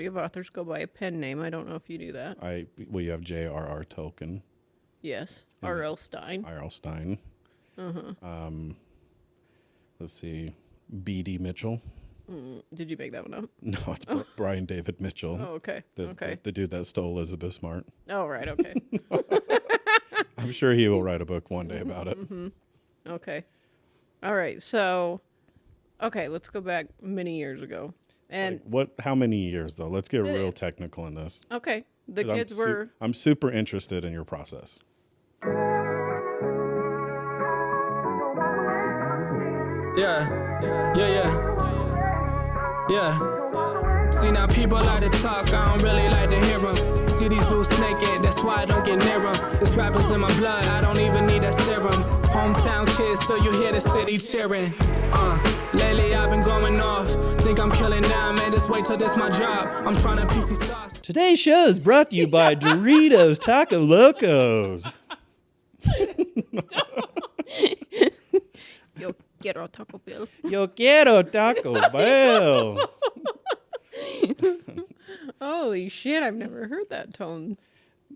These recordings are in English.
of authors go by a pen name. I don't know if you do that. We have J.R.R. Tolkien. Yes. And R.L. Stein. R.L. Stein. Uh-huh. Let's see. B.D. Mitchell. Did you make that one up? No, it's Brian David Mitchell. Oh, okay. The dude that stole Elizabeth Smart. Oh, right. Okay. I'm sure he will write a book one day about it. Okay. All right. So, okay, let's go back many years ago. And How many years though? Let's get real technical in this. okay, the kids were. I'm super interested in your process. Yeah. See, now people like to talk, I don't really like to hear them. See these dudes snaking, that's why I don't get near them. This rapper's in my blood, I don't even need a serum. Hometown kids, so you hear the city cheering. Lately I've been going off. Think I'm killing now, man, just wait till this my job. I'm trying to PC sauce. Today's show is brought to you by Doritos Taco Locos. Yo quiero Taco Bell. Yo quiero Taco Bell. Holy shit, I've never heard that tone.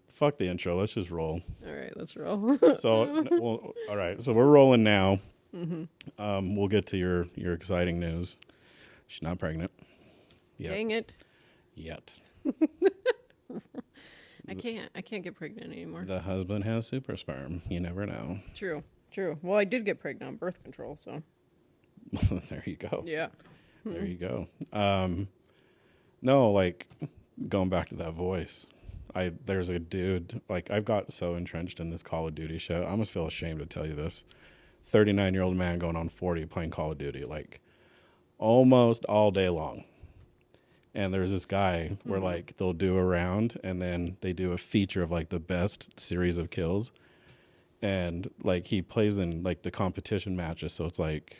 Fuck the intro. Let's just roll. All right, let's roll. All right. So we're rolling now. We'll get to your exciting news. She's not pregnant. Yet. Dang it. Yet. I can't get pregnant anymore. The husband has super sperm. You never know. True. Well, I did get pregnant on birth control, so. There you go. Yeah. There you go. No, like going back to that voice. There's a dude, like I've got so entrenched in this Call of Duty shit. I almost feel ashamed to tell you this. 39-year-old man going on 40 playing Call of Duty, like almost all day long. And there's this guy where like they'll do a round and then they do a feature of like the best series of kills. And like he plays in like the competition matches, so it's like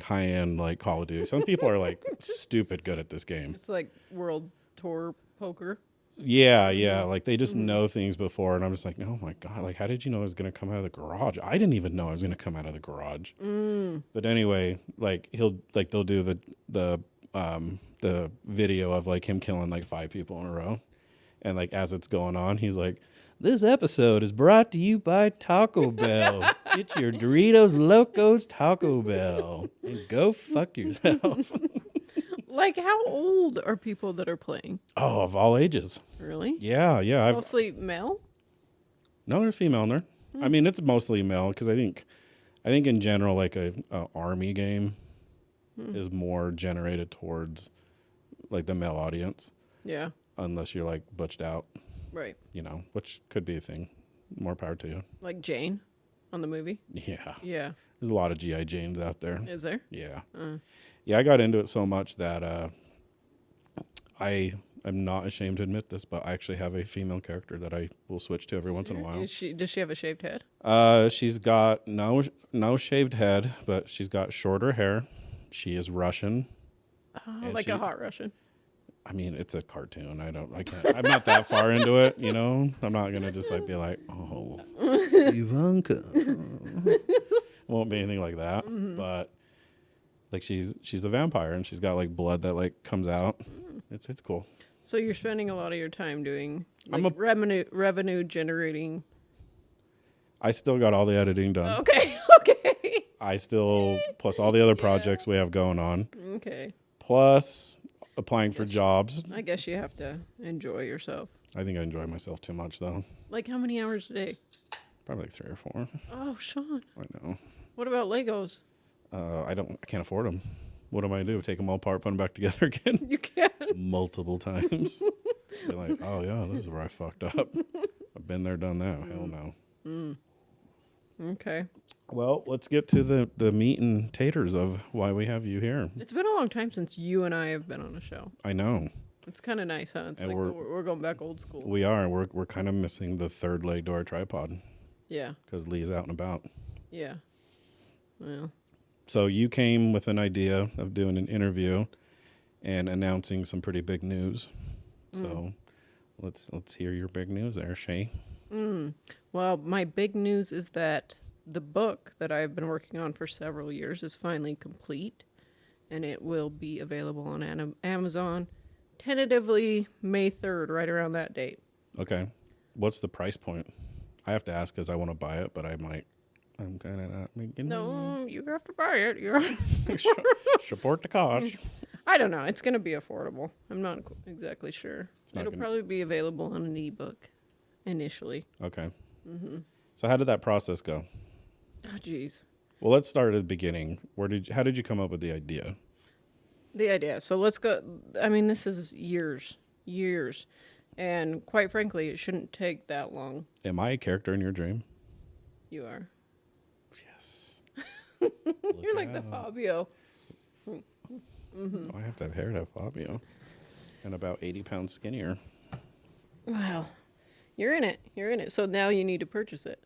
high end like Call of Duty. Some people are like stupid good at this game. It's like World Tour poker. Yeah. Like they just know things before, and I'm just like, oh my god, like how did you know I was gonna come out of the garage? I didn't even know I was gonna come out of the garage. But anyway, like they'll do the video of like him killing like 5 people in a row, and like as it's going on, he's like, this episode is brought to you by Taco Bell. Get your Doritos Locos Taco Bell and go fuck yourself. Like, how old are people that are playing? Oh, of all ages. Really? Yeah. Mostly male? No, there's female in there. I mean, it's mostly male because I think in general, like a army game is more generated towards like the male audience. Yeah. Unless you're like butched out. Right. You know, which could be a thing. More power to you. Like Jane on the movie? Yeah. Yeah. There's a lot of G.I. Janes out there. Is there? Yeah. Yeah, I got into it so much that I am not ashamed to admit this, but I actually have a female character that I will switch to every once in a while. Does she have a shaved head? She's got no shaved head, but she's got shorter hair. She is Russian. Oh, like a hot Russian. I mean, it's a cartoon. I'm not that far into it, you know? I'm not going to just like be like, oh, Ivanka. Won't be anything like that. But like she's a vampire and she's got like blood that like comes out. It's cool. So you're spending a lot of your time doing like revenue generating. I still got all the editing done. Okay. I still, plus all the other projects we have going on. Okay. Plus applying for jobs. I guess you have to enjoy yourself. I think I enjoy myself too much though. Like how many hours a day? Probably like 3 or 4. Oh, Sean. I know. What about Legos? I can't afford them. What am I do? Take them all apart, put them back together again? You can. Multiple times. Be like, oh yeah, this is where I fucked up. I've been there, done that. Hell no. Okay. Well, let's get to the meat and taters of why we have you here. It's been a long time since you and I have been on a show. I know. It's kind of nice, huh? It's and like we're going back old school. We are, and we're kind of missing the third leg to our tripod. Yeah. Because Lee's out and about. Yeah. Well. So you came with an idea of doing an interview and announcing some pretty big news. So let's hear your big news there, Shay. Well, my big news is that the book that I've been working on for several years is finally complete, and it will be available on Amazon tentatively May 3rd, right around that date. Okay. What's the price point? I have to ask because I want to buy it, but I'm kind of not making No, you have to buy it. You're support the cause. I don't know. It's going to be affordable. I'm not exactly sure. not It'll gonna- probably be available on an ebook initially. Okay. So how did that process go? Oh, geez. Well, let's start at the beginning. How did you come up with the idea? The idea. So let's go. I mean, this is years. And quite frankly, it shouldn't take that long. Am I a character in your dream? You are. Yes. You're like the Fabio. I have to have hair to have Fabio. And about 80 pounds skinnier. Well, you're in it. So now you need to purchase it.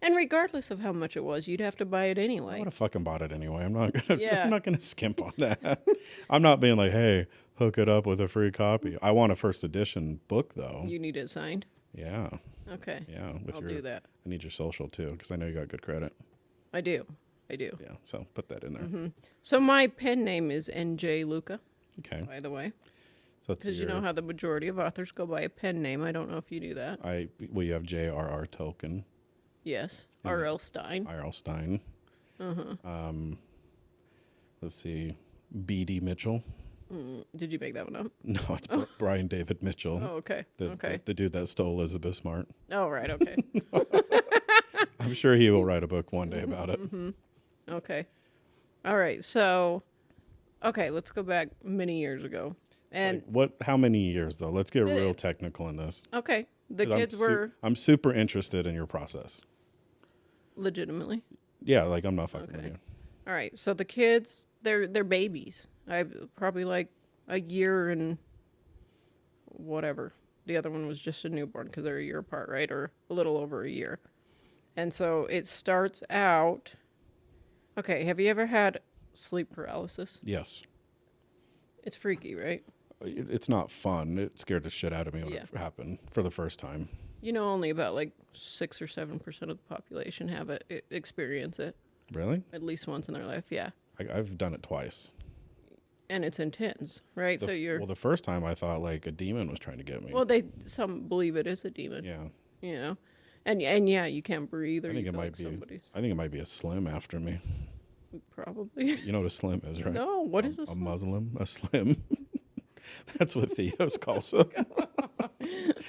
And regardless of how much it was, you'd have to buy it I anyway. would have fucking bought it anyway. I'm not gonna. Yeah. I'm not gonna skimp on that. I'm not being like, hey, hook it up with a free copy. I want a first edition book though. You need it signed? Yeah, Okay. yeah. I'll do that. I need your social too because I know you got good credit. I do. Yeah, so put that in there. So my pen name is NJ Luka, Okay. by the way. So that's Because you know how the majority of authors go by a pen name. I don't know if you do that. you have J.R.R. Tolkien, Yes. R.L. Stein. I.R.L. Stein. Let's see, B.D. Mitchell. Did you make that one up? No, it's Brian David Mitchell. Oh, okay. The dude that stole Elizabeth Smart. Oh, right. Okay. I'm sure he will write a book one day about it. Okay. All right. So, okay, let's go back many years ago. And How many years though? Let's get The- real technical in this. okay, the 'Cause kids were I'm super interested in your process. legitimately. Yeah, like I'm not fucking with Okay. you. All right. So the kids, they're babies. I probably like a year and whatever. The other one was just a newborn because they're a year apart, right? Or a little over a year. And so it starts out. Okay, have you ever had sleep paralysis? Yes. It's freaky, right? It's not fun. It scared the shit out of me when Yeah. it happened for the first time. You know, only about like 6 or 7% of the population have experience it Really? at least once in their life. Yeah, I've done it twice. and it's intense, right? So you're Well, the first time I thought like a demon was trying to get me. well. Some believe it is a demon. Yeah. You know, and yeah, you can't breathe, or I think you it feel might like be. somebody's I think it might be a slim after me. probably. You know what a slim is, right? No, what is this? A Muslim, a slim. That's what Theo's calls them.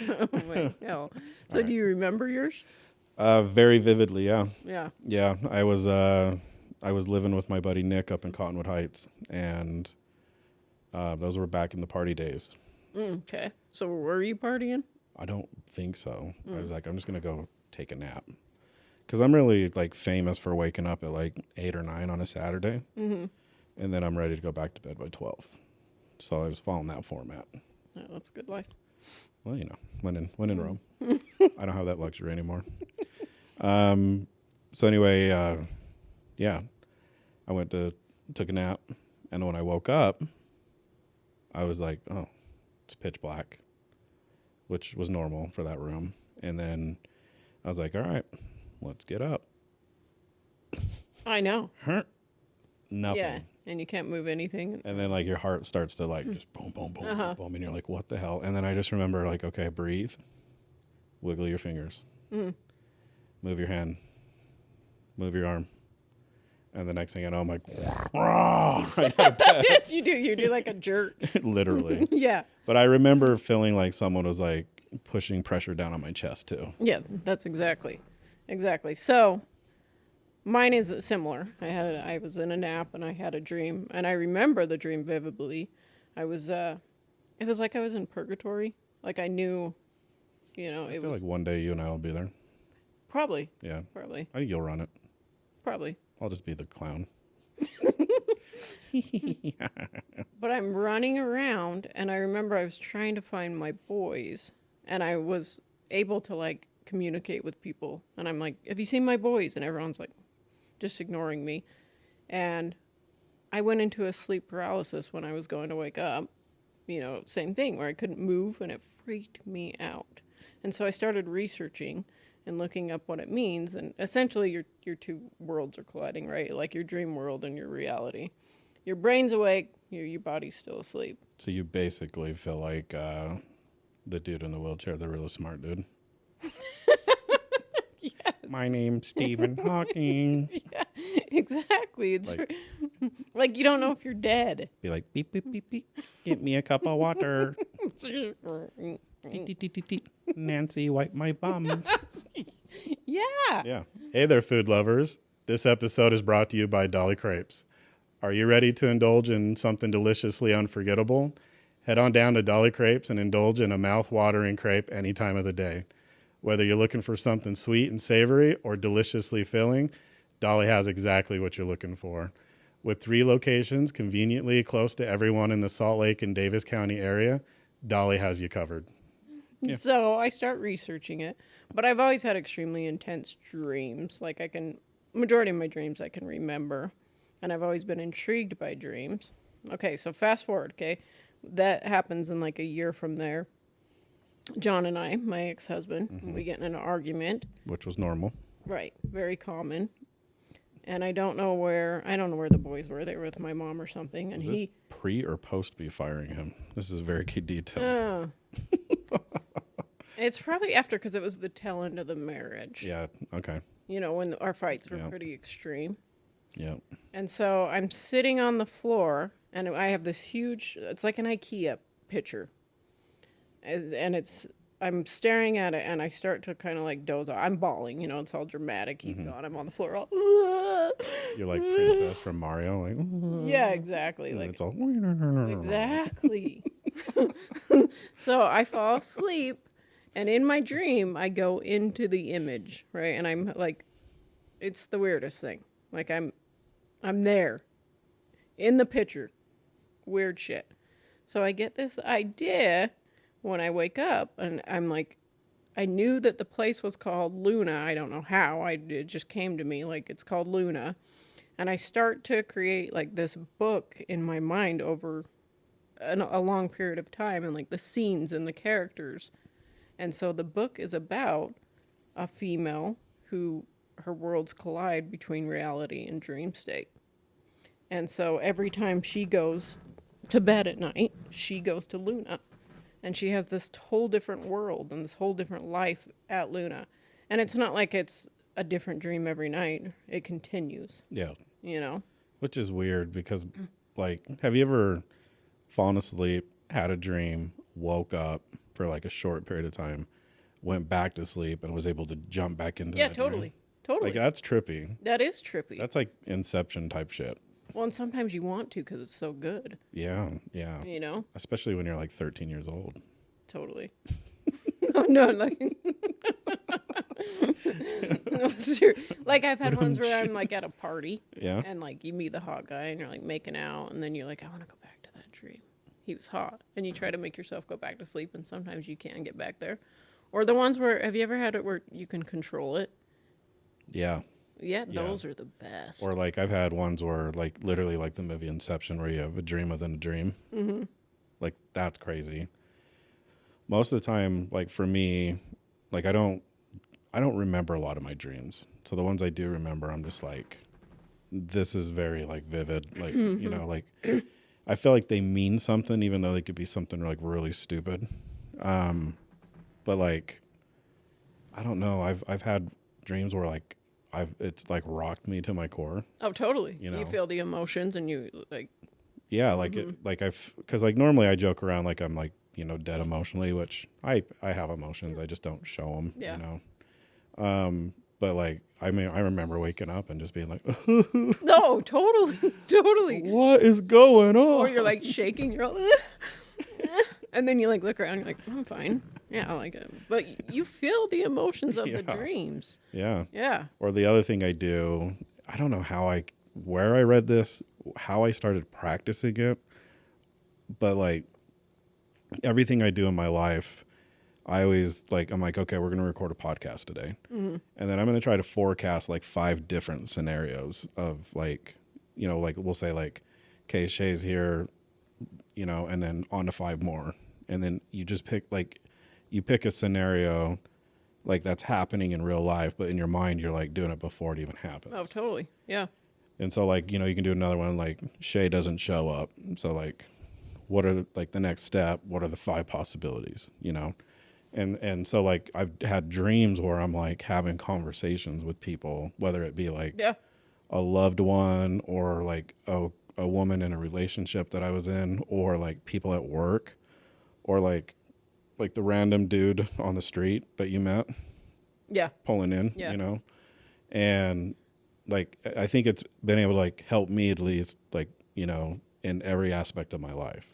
Oh my hell! So do you remember yours? Very vividly, yeah. Yeah. Yeah, I was living with my buddy Nick up in Cottonwood Heights, and those were back in the party days. Okay. So were you partying? I don't think so. I was like, I'm just gonna go take a nap, because I'm really like famous for waking up at like 8 or 9 on a Saturday, and then I'm ready to go back to bed by 12. So I was following that format. Oh, that's a good life. Well, you know, when in Rome. I don't have that luxury anymore. So anyway, yeah, I took a nap, and when I woke up, I was like, oh, it's pitch black, which was normal for that room. And then I was like, all right, let's get up. I know. Nothing. Yeah, and you can't move anything. And then like your heart starts to like just boom, boom, boom, boom, boom, and you're like, what the hell? And then I just remember like, okay, breathe, wiggle your fingers, move your hand, move your arm, and the next thing I know, I'm like, right out of bed. Yes, you do. You do like a jerk. Literally. Yeah. But I remember feeling like someone was like pushing pressure down on my chest too. Yeah, that's exactly. So mine is similar. I was in a nap and I had a dream, and I remember the dream vividly. It was like I was in purgatory. Like I knew, I it feel was like one day you and I will be there. probably. Yeah. Probably. I think you'll run it. Probably. I'll just be the clown. But I'm running around, and I remember I was trying to find my boys, and I was able to like communicate with people, and I'm like, have you seen my boys? And everyone's like just ignoring me. And I went into a sleep paralysis when I was going to wake up, same thing where I couldn't move, and it freaked me out. And so I started researching and looking up what it means, and essentially your two worlds are colliding, right? Like your dream world and your reality. Your brain's awake, your body's still asleep. So you basically feel like the dude in the wheelchair, the really smart dude. Yes. My name's Stephen Hawking. Yeah, exactly. It's Like- like you don't know if you're dead. Be like, beep, beep, beep, beep. Get me a cup of water. Tee, tee, tee, tee, tee. Nancy, wipe my bum. Yeah. Yeah. Hey there, food lovers. This episode is brought to you by Dolly Crepes. Are you ready to indulge in something deliciously unforgettable? Head on down to Dolly Crepes and indulge in a mouth-watering crepe any time of the day. Whether you're looking for something sweet and savory or deliciously filling, Dolly has exactly what you're looking for. With 3 locations conveniently close to everyone in the Salt Lake and Davis County area, Dolly has you covered. Yeah. So I start researching it, but I've always had extremely intense dreams. Like majority of my dreams I can remember, and I've always been intrigued by dreams. Okay, so fast forward, okay? That happens in like a year from there. John and I, my ex-husband, we get in an argument. Which was normal. Right, very common. And I don't know where the boys were. They were with my mom or something. And Is this pre or post be firing him? This is very key detail. It's probably after, because it was the tail end of the marriage. Yeah, okay. You know, when our fights were Yeah. pretty extreme. Yeah. And so I'm sitting on the floor, and I have this huge, it's like an IKEA picture. And I'm staring at it, and I start to kind of like doze off. I'm bawling, you know, it's all dramatic. He's gone. I'm on the floor all, You're like Princess from Mario. Like, yeah, exactly. and Like, it's all. exactly. So I fall asleep, and in my dream, I go into the image, right? And I'm like, it's the weirdest thing. Like I'm there, in the picture. Weird shit. So I get this idea when I wake up, and I'm like, I knew that the place was called Luna. I don't know how. It just came to me, like, it's called Luna. And I start to create, like, this book in my mind over a long period of time, and, like, the scenes and the characters. And so the book is about a female who her worlds collide between reality and dream state. And so every time she goes to bed at night, she goes to Luna. And she has this whole different world and this whole different life at Luna. And it's not like it's a different dream every night. It continues, Yeah. you know? Which is weird because, like, have you ever fallen asleep, had a dream, woke up for like a short period of time, went back to sleep, and was able to jump back into Yeah, that totally. dream? Totally. Like, that's trippy. That is trippy. That's like Inception type shit. Well, and sometimes you want to because it's so good, Yeah, yeah. you know? Especially when you're like 13 years old. Totally. No, like... No, like, I've had ones where I'm, like, at a party. Yeah. And, like, you meet the hot guy, and you're, like, making out, and then you're like, I want to go back to that dream. He was hot. And you try to make yourself go back to sleep, and sometimes you can't get back there. Or the ones where, have you ever had it where you can control it? Yeah. Yeah, those are the best. Or like I've had ones where like literally like the movie Inception where you have a dream within a dream. Mm-hmm. Like that's crazy. Most of the time, like for me, like I don't remember a lot of my dreams. So the ones I do remember, I'm just like, this is very like vivid. Like, you know, like I feel like they mean something even though they could be something like really stupid. But like, I don't know. I've had dreams where like it's like rocked me to my core. Oh, totally. You know? You feel the emotions, and you, like... Yeah, like it, like because like normally I joke around like I'm like, you know, dead emotionally, which I have emotions, I just don't show them. Yeah. You know, but like I mean I remember waking up and just being like, No, totally, totally. what is going on? Or you're like shaking, you're all, and then you like look around, you're like, I'm fine. Yeah, I like it. But you feel the emotions of the Yeah. dreams. Yeah. Yeah. Or the other thing I do, I don't know where I read this, how I started practicing it, but like everything I do in my life, I always like, I'm like, okay, we're going to record a podcast today. Mm-hmm. And then I'm going to try to forecast like 5 different scenarios of like, you know, like we'll say like, okay, Shay's here, you know, and then on to 5 more. And then you just pick a scenario like that's happening in real life, but in your mind, you're like doing it before it even happens. Oh, totally. Yeah. And so, like, you know, you can do another one like Shay doesn't show up. So, like, what are like the next step? What are the 5 possibilities? You know, and so like I've had dreams where I'm like having conversations with people, whether it be like Yeah. a loved one or like a woman in a relationship that I was in, or like people at work, or like the random dude on the street that you met Yeah. pulling in, Yeah. you know, and like I think it's been able to like help me at least, like, you know, in every aspect of my life.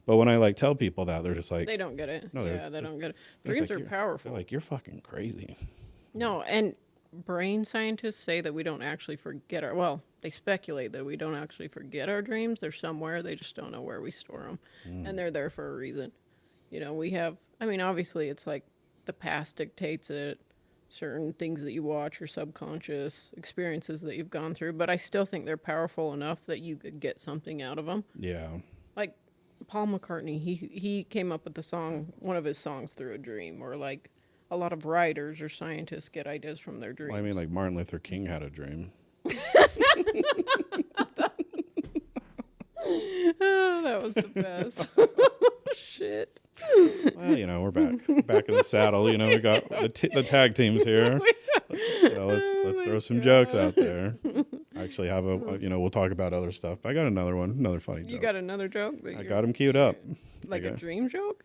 But when I like tell people that, they're just like, They don't get it. No, Yeah, they don't get it. it's Dreams like are they're powerful. like, you're fucking crazy. No, and brain scientists say that we don't actually forget our, well, they speculate that we don't actually forget our dreams. They're somewhere, they just don't know where we store them. And they're there for a reason. You know, we have, I mean, obviously it's like the past dictates it, certain things that you watch, your subconscious experiences that you've gone through, but I still think they're powerful enough that you could get something out of them. Yeah. Like Paul McCartney, he came up with the song, one of his songs through a dream, or like a lot of writers or scientists get ideas from their dreams. Well, I mean, like Martin Luther King had a dream. Oh, that was the best. Shit. Well, you know, we're back in the saddle. You know, we got the tag teams here. You know, let's throw some jokes out there. I actually have you know, we'll talk about other stuff. But I got another one, another funny joke. You got another joke? I got him queued up. Like a dream joke?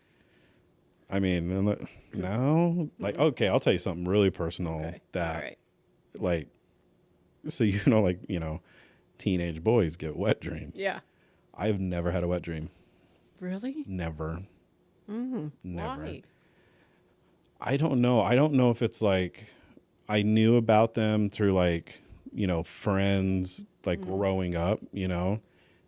I mean, no, like, okay, I'll tell you something really personal Okay. that, All right. like, so, you know, like, you know, teenage boys get wet dreams. Yeah. I've never had a wet dream. Really? Never. Never. Why? I don't know. I don't know if it's like I knew about them through like, you know, friends, like growing up, you know,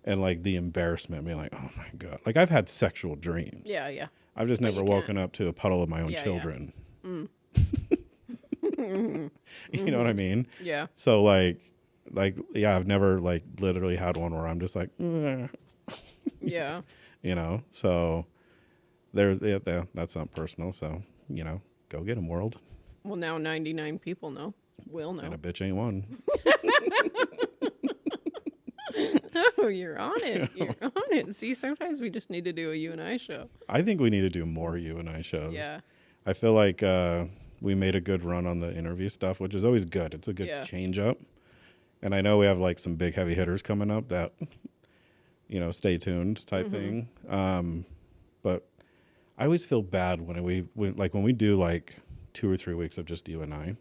and like the embarrassment being like, oh my God. Like I've had sexual dreams. Yeah, yeah. I've just never you woken up to a puddle of my own Yeah, yeah. children. You know what I mean? Yeah. So like, yeah, I've never like literally had one where I'm just like, Yeah. you know, so there's, yeah, that's not personal. So, you know, go get them, world. Well, now 99 people know. Will know. And a bitch ain't one. Oh, you're on it. You're on it. See, sometimes we just need to do a you and I show. I think we need to do more you and I shows. Yeah. I feel like we made a good run on the interview stuff, which is always good. It's a good change up. And I know we have like some big heavy hitters coming up that, you know, stay tuned type thing. But I always feel bad when we do like 2 or 3 weeks of just you and I.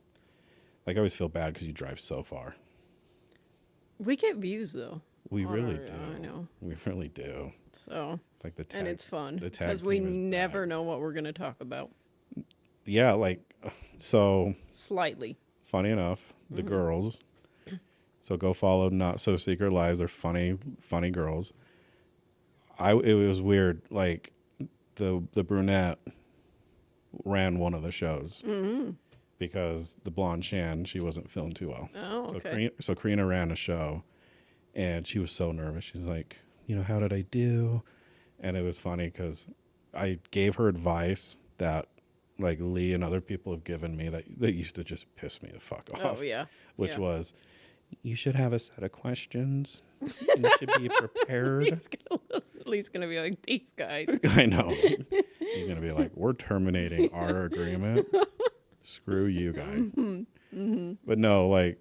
Like I always feel bad because you drive so far. We get views though. We really do. I know. We really do. So. Like the tag, And it's fun the tag because we team is never back. know what we're going to talk about. Yeah, like so. Slightly. Funny enough, the girls. So go follow Not So Secret Lives. They're funny girls. It was weird. Like the brunette ran one of the shows because the blonde Shan, she wasn't feeling too well. Oh, okay. So Karina ran a show, and she was so nervous. She's like, you know, how did I do? And it was funny because I gave her advice that like Lee and other people have given me that used to just piss me the fuck off. Oh, yeah. Which was, you should have a set of questions. And you should be prepared. He's at least going to be like, these guys. I know. He's going to be like, we're terminating our agreement. Screw you guys. But no, like.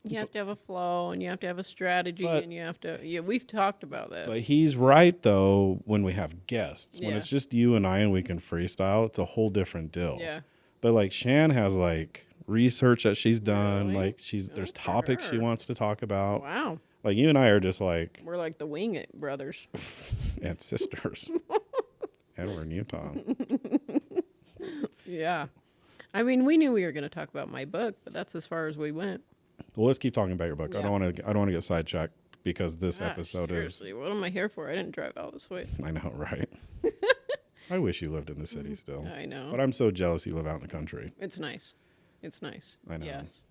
You have to have a flow, and you have to have a strategy, and you have to. Yeah, we've talked about this. But he's right though. When we have guests, when Yeah. it's just you and I, and we can freestyle, it's a whole different deal. Yeah. But like Shan has like research that she's done. Really? Like there's for topics she her. wants to talk about. Wow. Like you and I are just like We're like the Wing It brothers. and sisters. And we're in Utah. Yeah. I mean, we knew we were going to talk about my book, but that's as far as we went. Well, let's keep talking about your book. Yeah. I don't want to get sidetracked because this Gosh, episode seriously, what am I here for? I didn't drive all this way. I know, right? I wish you lived in the city still. I know. But I'm so jealous you live out in the country. It's nice. It's nice. I know. Yes.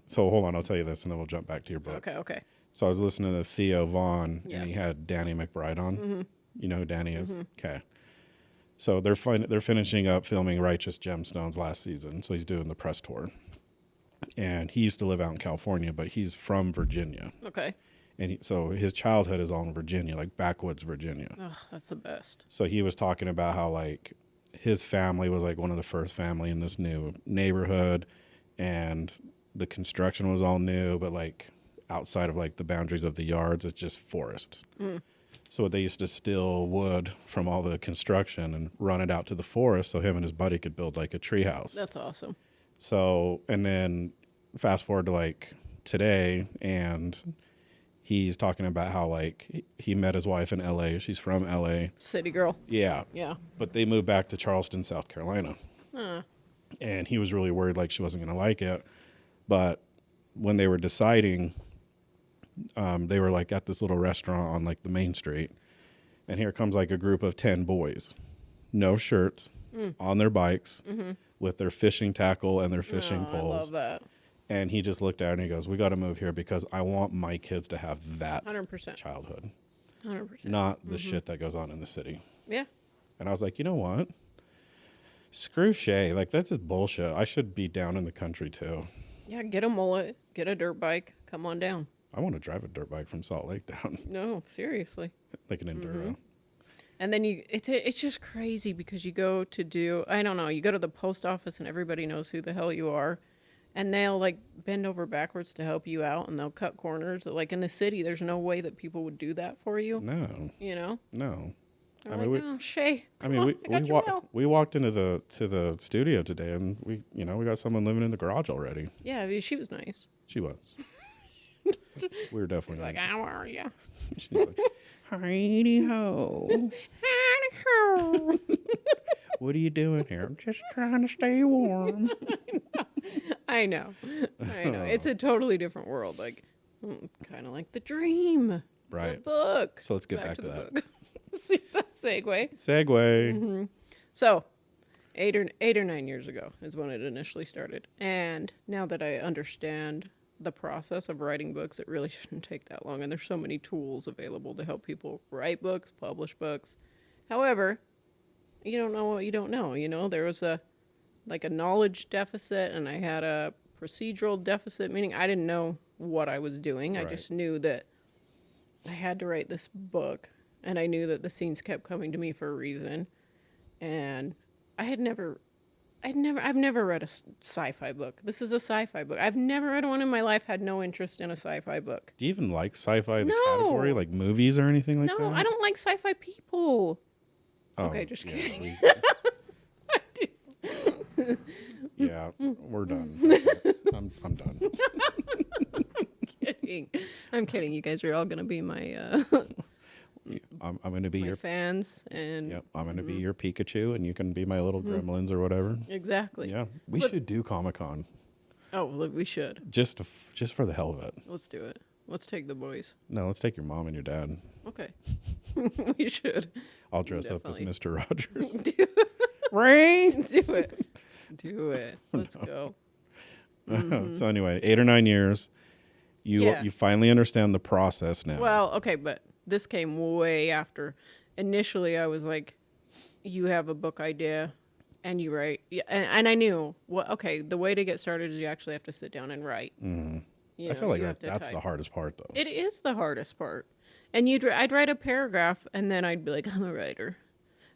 So hold on, I'll tell you this, and then we'll jump back to your book. Okay. So I was listening to Theo Vaughn, Yeah. and he had Danny McBride on. You know who Danny is? Okay. So they're finishing up filming Righteous Gemstones last season. So he's doing the press tour. And he used to live out in California, but he's from Virginia. Okay. And so his childhood is all in Virginia, like backwoods Virginia. Oh, that's the best. So he was talking about how like his family was like one of the first family in this new neighborhood, and the construction was all new, but like outside of like the boundaries of the yards, it's just forest. So they used to steal wood from all the construction and run it out to the forest so him and his buddy could build like a tree house. That's awesome. So, and then fast forward to like today, and he's talking about how like he met his wife in LA. She's from LA. City girl. Yeah. Yeah. But they moved back to Charleston, South Carolina. And he was really worried like she wasn't going to like it. But when they were deciding, they were like at this little restaurant on like the main street, and here comes like a group of 10 boys, no shirts, on their bikes, with their fishing tackle and their fishing poles. I love that. And he just looked at it and he goes, "We got to move here because I want my kids to have that 100%. childhood, 100%. not the shit that goes on in the city." Yeah. And I was like, you know what? Screw Shay. Like, that's just bullshit. I should be down in the country too. Yeah, get a mullet, get a dirt bike, come on down. I want to drive a dirt bike from Salt Lake down, No, seriously. like an enduro. And then it's just crazy because you go to do, I don't know, you go to the post office and everybody knows who the hell you are. And they'll like bend over backwards to help you out, and they'll cut corners. Like in the city, there's no way that people would do that for you. No, You know? no. They're I like, mean, oh, Shay. I mean, we walked into the studio today, and we got someone living in the garage already. Yeah, I mean, she was nice. She was. We were definitely Like, how are you? She's like, "Heidi ho, what are you doing here?" "I'm just trying to stay warm." I know. It's a totally different world. Like, kind of like the dream. Right. The book. So let's get back to that. book. See that segue? Segue. So, 8 or 9 years ago is when it initially started. And now that I understand the process of writing books, it really shouldn't take that long. And there's so many tools available to help people write books, publish books. However, you don't know what you don't know. You know, there was a knowledge deficit, and I had a procedural deficit, meaning I didn't know what I was doing. Right. I just knew that I had to write this book, and I knew that the scenes kept coming to me for a reason. And I've never read a sci-fi book. This is a sci-fi book. I've never read one in my life, had no interest in a sci-fi book. Do you even like sci-fi, the No. category, like movies or anything like that? No, I don't like sci-fi people. Oh, Okay, just kidding. Yeah, we're done. That's it. I'm done. I'm kidding. You guys are all going to be my I'm going to be my your fans, and Yep, I'm going to be your Pikachu, and you can be my little gremlins or whatever. exactly. Yeah, we should do Comic-Con Oh, look, we should. just for the hell of it. Let's do it. Let's take the boys. No, let's take your mom and your dad. Okay. We should. I'll dress up as Definitely. Mr. Rogers. Rain. Do it. Do it. Let's go. So anyway, 8 or 9 years, Yeah. you finally understand the process now. Well, okay, but this came way after. Initially, I was like, you have a book idea and you write. Yeah, and I knew, the way to get started is you actually have to sit down and write. I feel like that's the hardest part, though. It is the hardest part. And I'd write a paragraph, and then I'd be like, I'm a writer.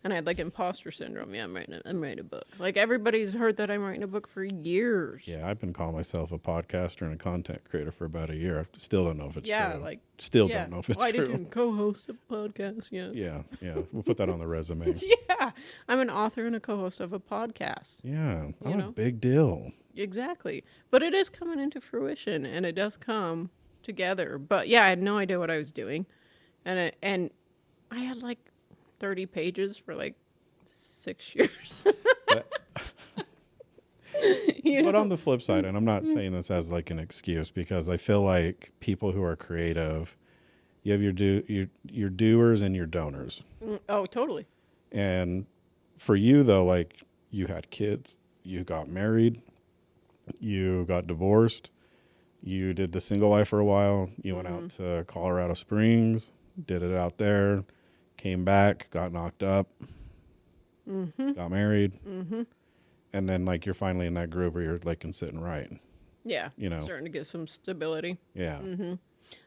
And I had like imposter syndrome. Yeah, I'm writing a book. Like everybody's heard that I'm writing a book for years. Yeah, I've been calling myself a podcaster and a content creator for about a year. I still don't know if it's Yeah, true. like Still don't know if it's Why true. did you co-host a podcast? Yeah. Yeah. We'll put that on the resume. Yeah, I'm an author and a co-host of a podcast. Yeah, I'm know? a big deal. Exactly. But it is coming into fruition, and it does come together. But yeah, I had no idea what I was doing. And I had like 30 pages for like 6 years. But on the flip side, and I'm not saying this as like an excuse, because I feel like people who are creative, you have your doers and your donors. Oh, totally. And for you though, like you had kids, you got married, you got divorced, you did the single life for a while, you went out to Colorado Springs, did it out there, came back, got knocked up, got married, and then like you're finally in that groove where you're like can sit and write. Yeah. You know. Starting to get some stability. Yeah.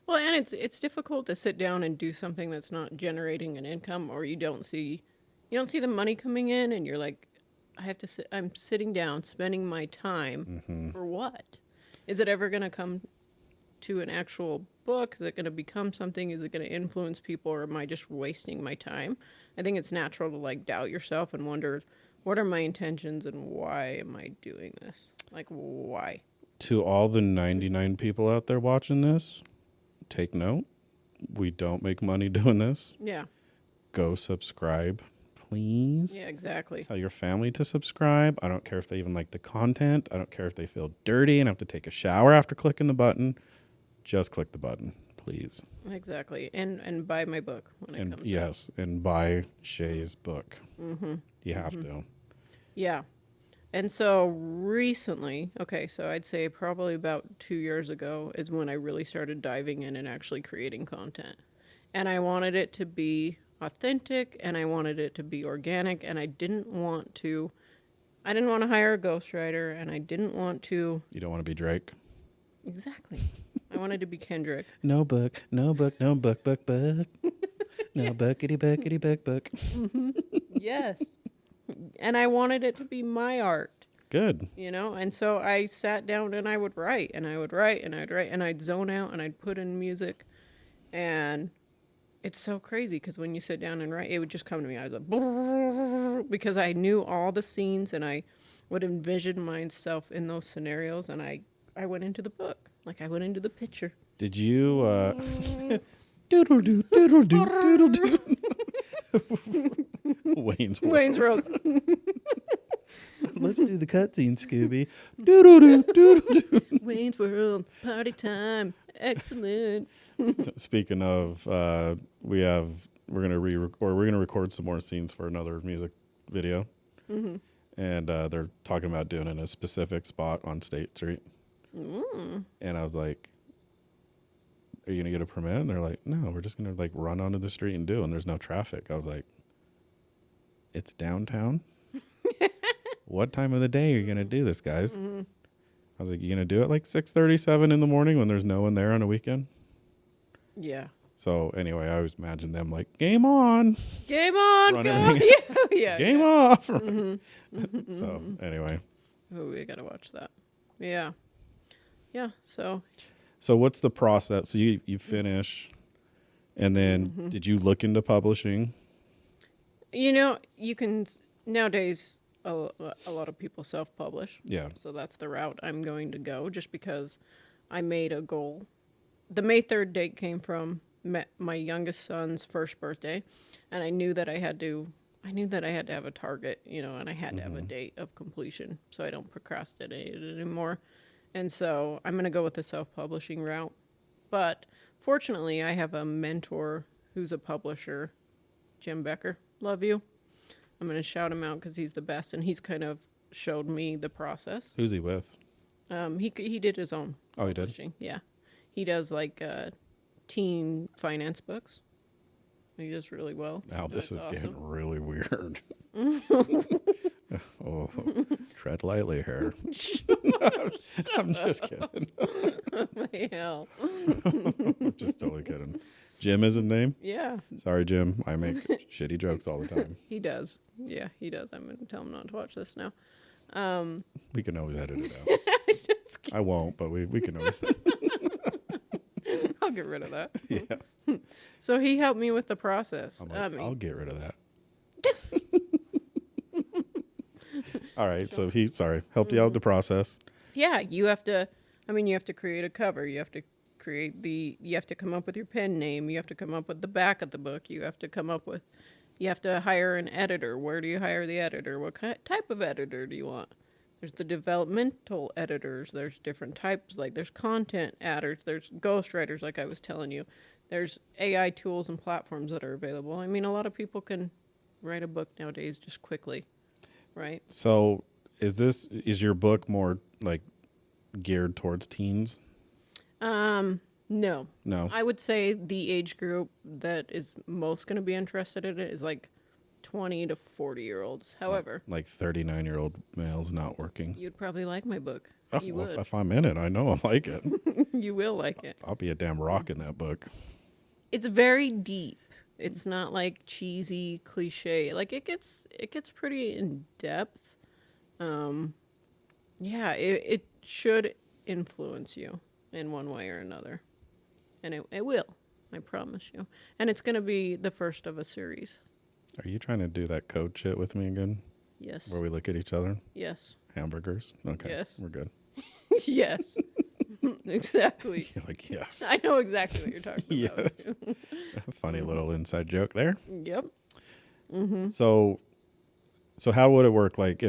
Well, and it's difficult to sit down and do something that's not generating an income, or you don't see the money coming in, and you're like, I'm sitting down, spending my time for what? Is it ever going to come to an actual book? Is it going to become something? Is it going to influence people, or am I just wasting my time? I think it's natural to like doubt yourself and wonder, what are my intentions and why am I doing this? Like, why? To all the 99 people out there watching this, take note. We don't make money doing this. Yeah. Go subscribe, please. Yeah, exactly. Tell your family to subscribe. I don't care if they even like the content. I don't care if they feel dirty and have to take a shower after clicking the button. Just click the button, please. Exactly. And buy my book when it comes Yes, and buy Shay's book. You have to. Yeah. And so recently, so I'd say probably about 2 years ago is when I really started diving in and actually creating content. And I wanted it to be authentic, and I wanted it to be organic, and I didn't want to hire a ghostwriter, and I didn't want to. You don't want to be Drake? Exactly. I wanted to be Kendrick. No book, no book, no book, book, book. No bookity, bookity, book, book. Yes. And I wanted it to be my art. Good. And so I sat down and I would write, and I would write, and I'd write, and I'd zone out, and I'd put in music. And it's so crazy because when you sit down and write, it would just come to me. I was like, because I knew all the scenes, and I would envision myself in those scenarios, and I went into the book. Like, I went into the picture. Did you, doodle doo, doodle doo, doodle doo. Wayne's World. Let's do the cutscene, Scooby. Doodle doo, doodle doo. Wayne's World, party time, excellent. Speaking of, we're gonna record some more scenes for another music video, and they're talking about doing it in a specific spot on State Street. And I was like, "Are you gonna get a permit?" And they're like, "No, we're just gonna like run onto the street and do it, and there's no traffic." I was like, "It's downtown. What time of the day are you gonna do this, guys?" I was like, "You gonna do it like 6:37 in the morning when there's no one there on a weekend?" Yeah. So anyway, I always imagine them like, "Game on, go!" Yeah. game off." So anyway, we gotta watch that. Yeah. So what's the process? So you finish, and then did you look into publishing? You can nowadays. A lot of people self-publish. Yeah. So that's the route I'm going to go, just because I made a goal. The May 3rd date came from my youngest son's first birthday, and I knew that I had to have a target, and I had to have a date of completion, so I don't procrastinate it anymore. And so I'm going to go with the self-publishing route. But fortunately, I have a mentor who's a publisher, Jim Becker. Love you. I'm going to shout him out because he's the best, and he's kind of showed me the process. Who's he with? He did his own. Oh, he did? Publishing. Yeah. He does like teen finance books. He does really well. Now this is awesome. Getting really weird. Oh, tread lightly here. I'm just kidding. Hell. I'm just totally kidding. Jim is his name? Yeah. Sorry, Jim. I make shitty jokes all the time. He does. Yeah, he does. I'm going to tell him not to watch this now. We can always edit it out. Just kidding. I won't, but we can always. I'll get rid of that. Yeah. So he helped me with the process. I'm like, I'll get rid of that. All right. So he helped you out with the process. Yeah, you have to create a cover. You have to come up with your pen name. You have to come up with the back of the book. You have to hire an editor. Where do you hire the editor? What type of editor do you want? There's the developmental editors. There's different types. Like there's content editors. There's ghostwriters, like I was telling you. There's AI tools and platforms that are available. I mean, a lot of people can write a book nowadays just quickly, right? So is your book more like geared towards teens? No. No. I would say the age group that is most going to be interested in it is like 20 to 40-year-olds. However, Like 39-year-old males not working. you'd probably like my book. Oh, You well, would. if I'm in it, I know I like it. You will like it. I'll be a damn rock in that book. It's very deep. It's not like cheesy cliche. Like it gets pretty in depth. Yeah, it should influence you in one way or another. And it will. I promise you. And it's going to be the first of a series. Are you trying to do that code shit with me again? Yes. Where we look at each other? Yes. Hamburgers? Okay. Yes. We're good. Yes. Exactly. You're like, yes. I know exactly what you're talking about. Yes. Funny little inside joke there. Yep. So how would it work? Like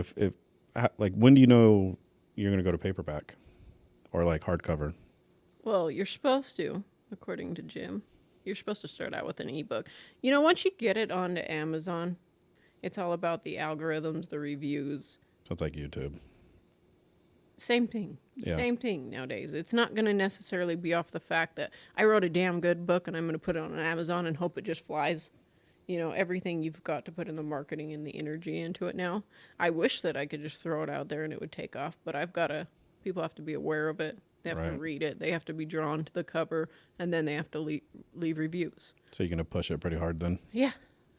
like when do you know you're going to go to paperback or like hardcover? Well, you're supposed to, according to Jim. You're supposed to start out with an ebook. You know, once you get it onto Amazon, it's all about the algorithms, the reviews. So it's like YouTube. Same thing. Yeah. Same thing nowadays. It's not going to necessarily be off the fact that I wrote a damn good book and I'm going to put it on Amazon and hope it just flies. You know, everything you've got to put in the marketing and the energy into it now. I wish that I could just throw it out there and it would take off, but people have to be aware of it. They have to read it. They have to be drawn to the cover, and then they have to leave reviews. So you're going to push it pretty hard then? Yeah,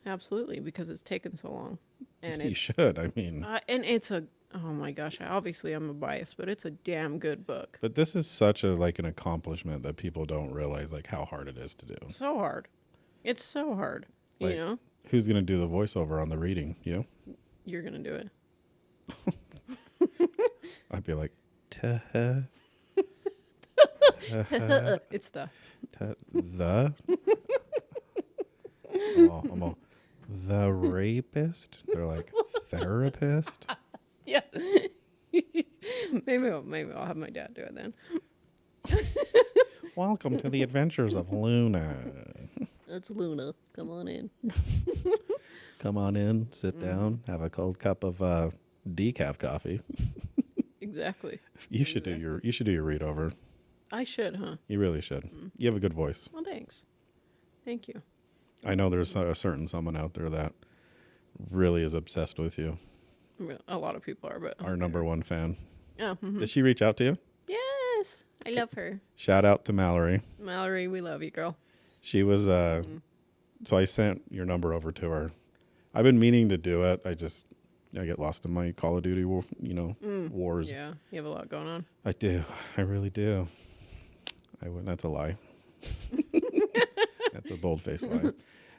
absolutely, because it's taken so long. And You should. I mean. And it's oh my gosh, obviously I'm a bias, but it's a damn good book. But this is such an accomplishment that people don't realize like how hard it is to do. So hard. It's so hard, Like, you know? Who's going to do the voiceover on the reading? You? You're going to do it. I'd be like, It's the... the? The rapist? They're like, therapist? Yeah. maybe I'll have my dad do it then. Welcome to the adventures of Luna. That's Luna. Come on in. Come on in, sit down, have a cold cup of decaf coffee. Exactly. You should do your read over. I should, huh? You really should. You have a good voice. Well, thanks. Thank you. I know there's a certain someone out there that really is obsessed with you. A lot of people are, but... Our number one fan. Oh, Did she reach out to you? Yes. I love her. Shout out to Mallory. Mallory, we love you, girl. She was, so I sent your number over to her. I've been meaning to do it. I get lost in my Call of Duty, wars. Yeah, you have a lot going on. I do. I really do. That's a lie. That's a bold-faced lie.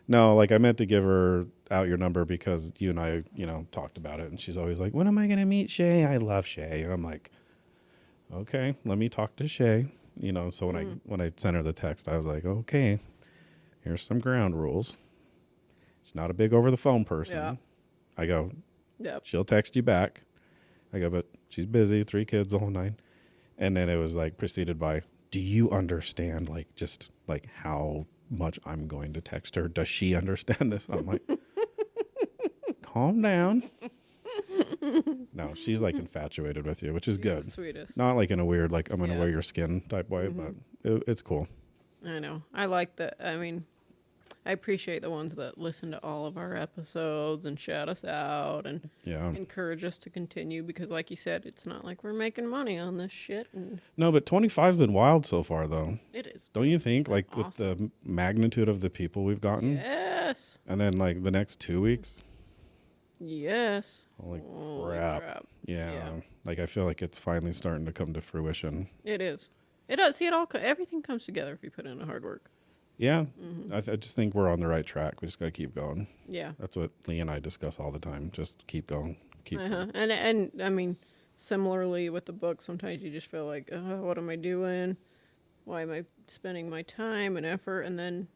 No, like I meant to give her out your number because you and I, talked about it. And she's always like, when am I going to meet Shay? I love Shay. And I'm like, okay, let me talk to Shay. So when I sent her the text, I was like, okay, here's some ground rules. She's not a big over the phone person. Yeah. I go, Yep. she'll text you back. I go, but she's busy, 3 kids, the whole 9. And then it was like preceded by, do you understand just how much I'm going to text her? Does she understand this? I'm like, calm down. No, she's infatuated with you, which is good. The sweetest. Not in a weird, I'm going to wear your skin type way, but it's cool. I know. I like that. I mean, I appreciate the ones that listen to all of our episodes and shout us out and encourage us to continue because, like you said, it's not like we're making money on this shit. And no, but 25's been wild so far, though. it is. Don't you think? Awesome. With the magnitude of the people we've gotten? Yes. And then, the next 2 weeks? Yes. Holy crap. Yeah. I feel like it's finally starting to come to fruition. It is. It does. See, everything comes together if you put in the hard work. Yeah. I just think we're on the right track. We just got to keep going. Yeah. That's what Lee and I discuss all the time. Just keep going. Keep going. And I mean, similarly with the book, sometimes you just feel like, oh, what am I doing? Why am I spending my time and effort? And then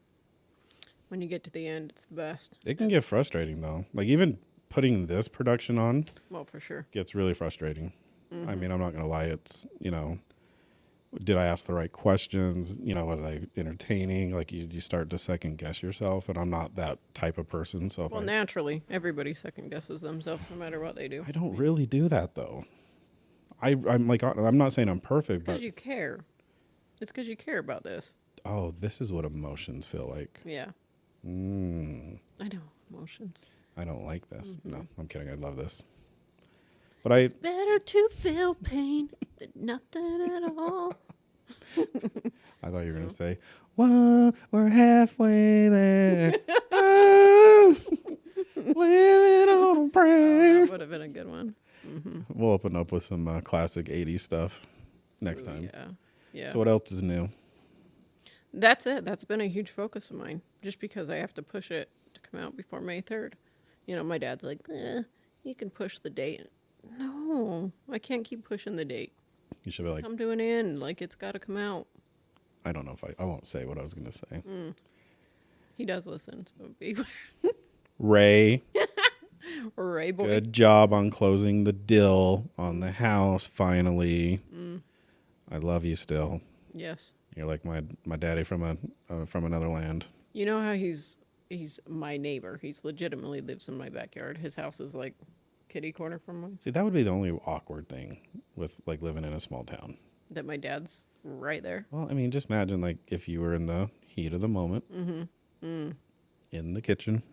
when you get to the end, it's the best. It can get frustrating, though. Even putting this production on. Well, for sure. Gets really frustrating. I mean, I'm not going to lie. It's, did I ask the right questions? Was I entertaining? You start to second guess yourself, and I'm not that type of person. So naturally, everybody second guesses themselves no matter what they do. I don't really do that though. I'm not saying I'm perfect, because you care. It's because you care about this. Oh, this is what emotions feel like. Yeah. I know emotions. I don't like this. No, I'm kidding. I love this. But I Better to feel pain than nothing at all. thought you were going to say, well, we're halfway there. Oh, living on a prayer. That would have been a good one. We'll open up with some classic 80s stuff next time. Yeah. Yeah. So what else is new? That's it. That's been a huge focus of mine. Just because I have to push it to come out before May 3rd. You know, my dad's like, you can push the date. No, I can't keep pushing the date. You should be like, I'm doing it in. Like, it's got to come out. I don't know if I won't say what I was going to say. He does listen, so be Ray, Ray boy. good job on closing the deal on the house finally. I love you still. Yes. You're like my daddy from another land. You know how he's my neighbor. He's legitimately lives in my backyard. His house is like kitty corner from mine. See, that would be the only awkward thing with like living in a small town. That my dad's right there. Well, I mean, just imagine like if you were in the heat of the moment, in the kitchen,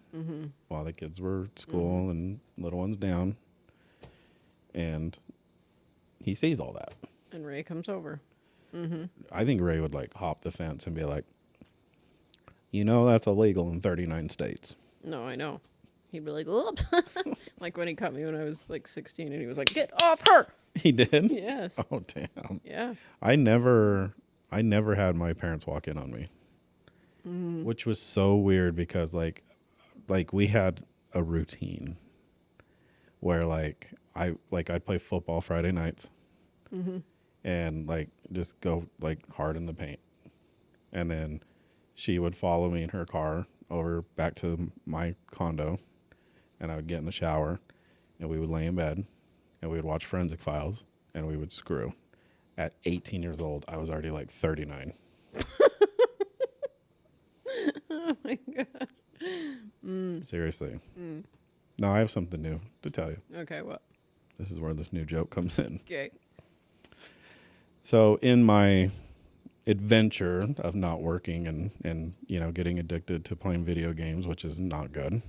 while the kids were at school and little ones down, and he sees all that. And Ray comes over. I think Ray would like hop the fence and be like, you know, that's illegal in 39 states. No, I know. He'd be like, oops. Like when he caught me when I was like 16 and he was like, get off her. He did? Yes. Oh, damn. Yeah. I never had my parents walk in on me, which was so weird because like we had a routine where like I'd play football Friday nights and like just go like hard in the paint. And then she would follow me in her car over back to my condo and I would get in the shower and we would lay in bed and we would watch Forensic Files and we would screw. At 18 years old, I was already like 39. Oh my God. Seriously. No, I have something new to tell you. Okay, what? This is where this new joke comes in. Okay. So in my adventure of not working and you know, getting addicted to playing video games, which is not good,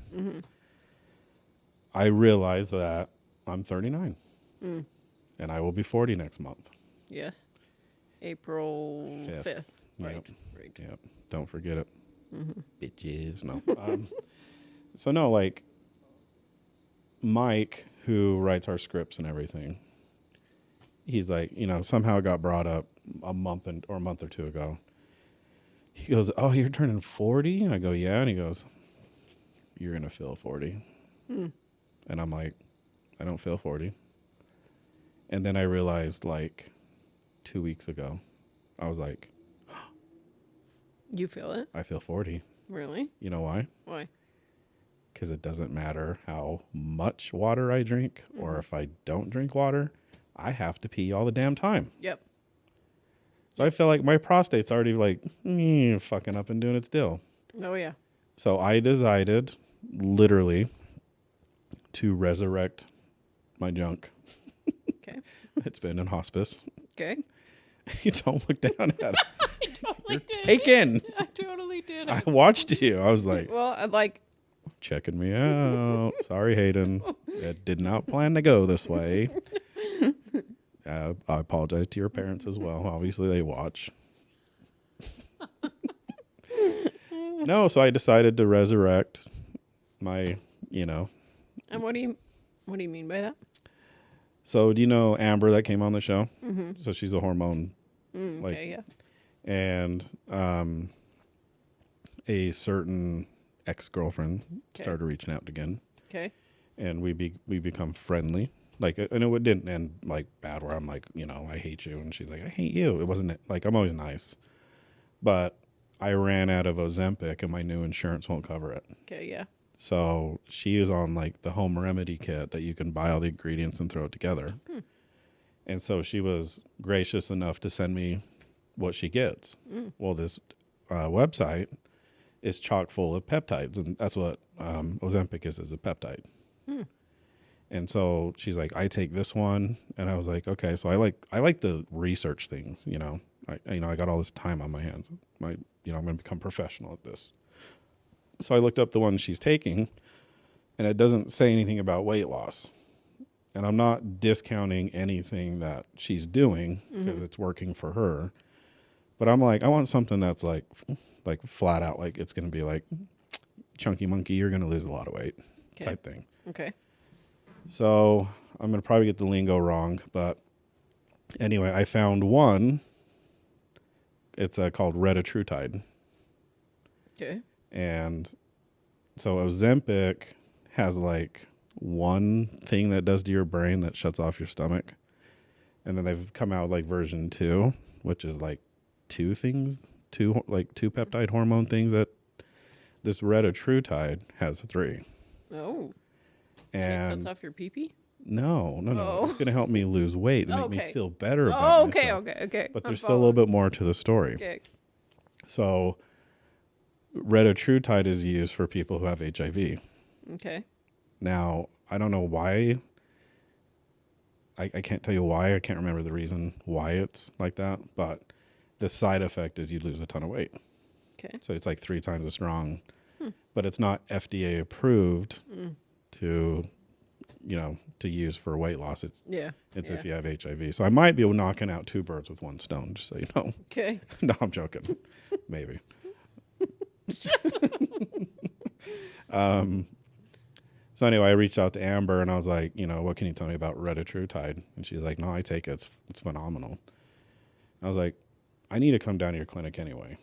I realized that I'm 39 and I will be 40 next month. Yes. April 5th. Right. Yep. Right. Yep. Don't forget it. Bitches. No. So no, like Mike, who writes our scripts and everything, he's like, you know, somehow it got brought up a month or two ago. He goes, oh, you're turning 40? I go, yeah. And he goes, you're going to feel 40. And I'm like, I don't feel 40. And then I realized like 2 weeks ago, I was like, You feel it? I feel 40. Really? You know why? Why? Because it doesn't matter how much water I drink or if I don't drink water, I have to pee all the damn time. Yep. So I feel like my prostate's already like fucking up and doing its deal. Oh, yeah. So I decided literally to resurrect my junk. Okay. It's been in hospice. Okay. You don't look down at it. I totally You're did. taken. I totally did. I watched you. I was like, Well, I like, checking me out. Sorry, Hayden. I did not plan to go this way. I apologize to your parents as well. Obviously, they watch. No, so I decided to resurrect my, you know. and what do you mean by that? So do you know Amber that came on the show? Mm-hmm. So she's a hormone. Okay, yeah. And a certain ex-girlfriend started reaching out again. Okay. And we become friendly. Like, and it didn't end like bad where I'm like, you know, I hate you. And she's like, I hate you. It wasn't like, I'm always nice. But I ran out of Ozempic and my new insurance won't cover it. Okay, yeah. So she is on like the home remedy kit that you can buy all the ingredients and throw it together. And so she was gracious enough to send me what she gets. Well, this website is chock full of peptides. And that's what Ozempic is a peptide. And so she's like, I take this one. And I was like, okay. So I like to research things, you know. I got all this time on my hands. I'm going to become professional at this. So I looked up the one she's taking, And it doesn't say anything about weight loss. And I'm not discounting anything that she's doing because it's working for her. But I'm like, I want something that's like flat out, like it's going to be like, chunky monkey, you're going to lose a lot of weight type thing. Okay. So I'm going to probably get the lingo wrong. But anyway, I found one. It's called retatrutide. Okay. And so Ozempic has like one thing that does to your brain that shuts off your stomach. And then they've come out with like version 2, which is like two peptide hormone things that this retatrutide has 3. Oh. And it cuts off your pee-pee? No. Oh. It's going to help me lose weight and make me feel better about myself. Okay. But there's still a little bit more to the story. Okay. So retatrutide is used for people who have HIV. Okay. Now, I don't know why. I can't tell you why. I can't remember the reason why it's like that. But the side effect is you lose a ton of weight. Okay. So it's like 3 times as strong. But it's not FDA approved to use for weight loss. It's if you have HIV. So I might be knocking out 2 birds with 1 stone, just so you know. Okay. No, I'm joking. Maybe. So anyway, I reached out to Amber and I was like, what can you tell me about retatrutide? And she's like, no, I take it. It's phenomenal. I was like, I need to come down to your clinic anyway,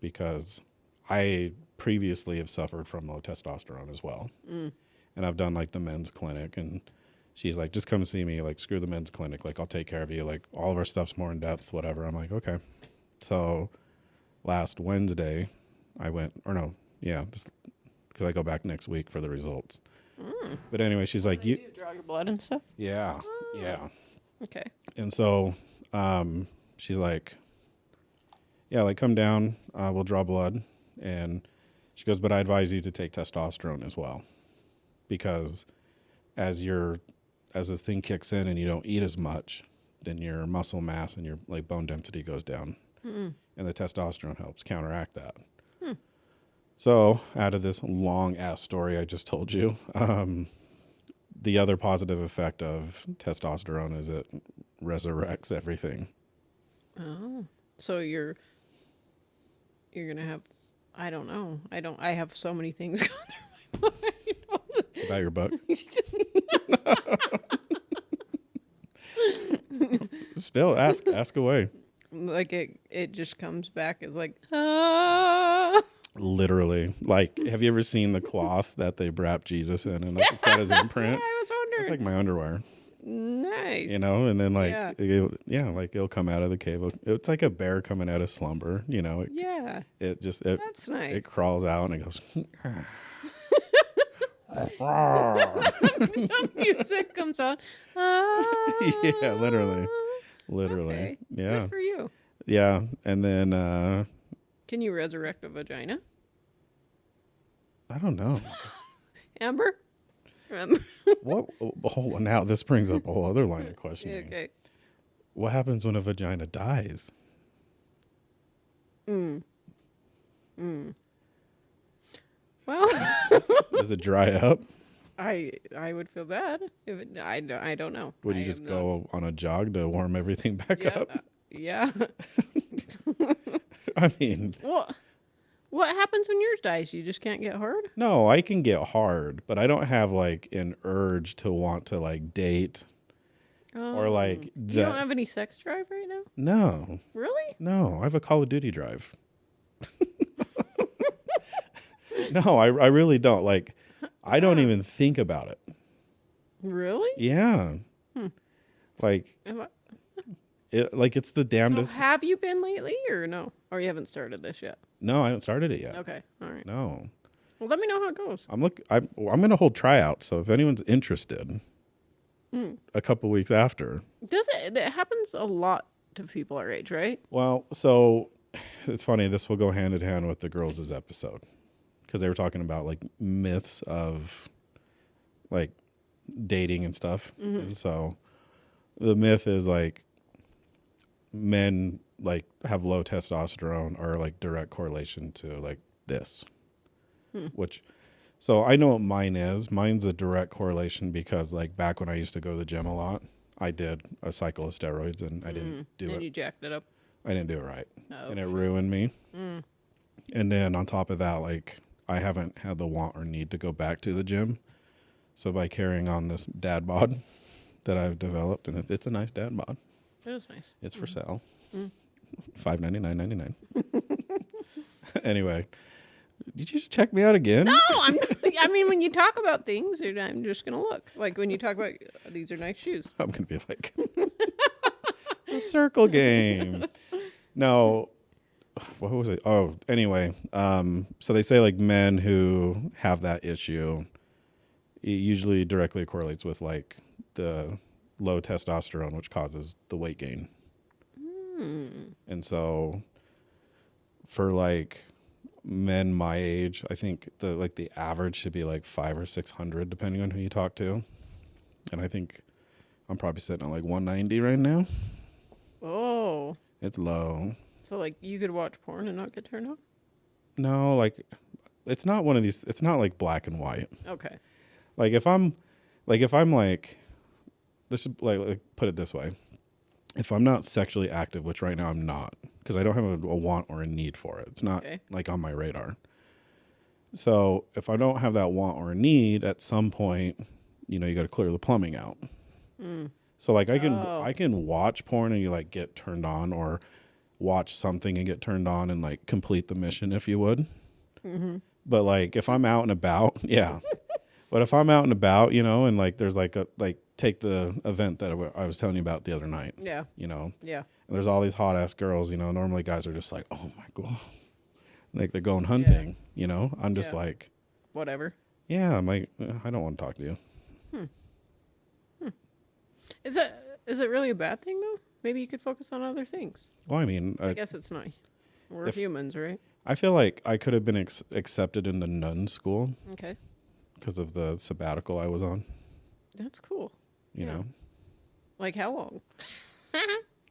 because I previously have suffered from low testosterone as well. And I've done like the men's clinic, and she's like, just come see me. Like, screw the men's clinic. Like, I'll take care of you. Like, all of our stuff's more in depth, whatever. I'm like, okay. So last Wednesday I went, because I go back next week for the results. But anyway, she's like, you draw your blood and stuff? Yeah. Okay. And so she's like, yeah, like come down, we'll draw blood. And she goes, but I advise you to take testosterone as well, because as this thing kicks in and you don't eat as much, then your muscle mass and your like bone density goes down. And the testosterone helps counteract that. So out of this long ass story I just told you, the other positive effect of testosterone is it resurrects everything. Oh, so you're going to have, I don't know. I have so many things going through my mind. About your butt? Still, ask away. Like it just comes back as like, ah. Literally. Like, have you ever seen the cloth that they wrap Jesus in and like, it's got his imprint? I was wondering. It's like my underwear. Nice. And then like, it'll come out of the cave. It's like a bear coming out of slumber, That's nice. It crawls out and it goes. Music comes on. Yeah, literally. Okay. Yeah. Good for you. Yeah. And then, can you resurrect a vagina? I don't know. Amber? What? Oh, now this brings up a whole other line of questioning. Okay. What happens when a vagina dies? Well, does it dry up? I would feel bad if it, I don't know. Would you just go on a jog to warm everything back up? Yeah. I mean, what happens when yours dies? You just can't get hard? No, I can get hard, but I don't have like an urge to want to like date or like. You don't have any sex drive right now? No. Really? No, I have a Call of Duty drive. No, I really don't. Like, I don't even think about it. Really? Yeah. Like, it's the damnedest. So have you been lately or no? Or you haven't started this yet? No, I haven't started it yet. Okay. All right. No. Well, let me know how it goes. I'm going to hold tryouts. So if anyone's interested, a couple weeks after. It happens a lot to people our age, right? Well, so it's funny. This will go hand in hand with the girls' episode, because they were talking about like myths of like dating and stuff. And so the myth is like men like have low testosterone or like direct correlation to like this, which So I know what mine is. Mine's a direct correlation because like back when I used to go to the gym a lot, I did a cycle of steroids and I didn't do And it. you jacked it up. I didn't do it right. Oh, And it ruined me. And then on top of that, like I haven't had the want or need to go back to the gym. So by carrying on this dad bod that I've developed, and it's a nice dad bod. It was nice. It's for sale. $5.99.99. Anyway, did you just check me out again? No, I mean, when you talk about things, I'm just gonna look. Like when you talk about these are nice shoes. I'm gonna be like the circle game. No, what was it? Oh, anyway. So they say like men who have that issue, it usually directly correlates with like the low testosterone, which causes the weight gain. And so for like men my age, I think the average should be like 500 or 600 depending on who you talk to. And I think I'm probably sitting at like 190 right now. Oh. It's low. So like you could watch porn and not get turned on? No, like it's not one of these, it's not like black and white. Okay. Like if I'm like, this is like put it this way. If I'm not sexually active, which right now I'm not, because I don't have a want or a need for it. It's not like on my radar. So if I don't have that want or a need, at some point, you know, you got to clear the plumbing out. So like I can watch porn and you like get turned on, or watch something and get turned on and like complete the mission if you would. But like if I'm out and about, yeah. But if I'm out and about, you know, and like there's like take the event that I was telling you about the other night. Yeah. You know. Yeah. And there's all these hot ass girls, you know. Normally guys are just like, oh my God. Like they're going hunting, you know. I'm just like, whatever. Yeah, I'm like, I don't want to talk to you. Is it really a bad thing though? Maybe you could focus on other things. Well, I mean, I guess it's not. We're humans, right? I feel like I could have been accepted in the nun school. Okay. Because of the sabbatical I was on. That's cool. You know. Like how long?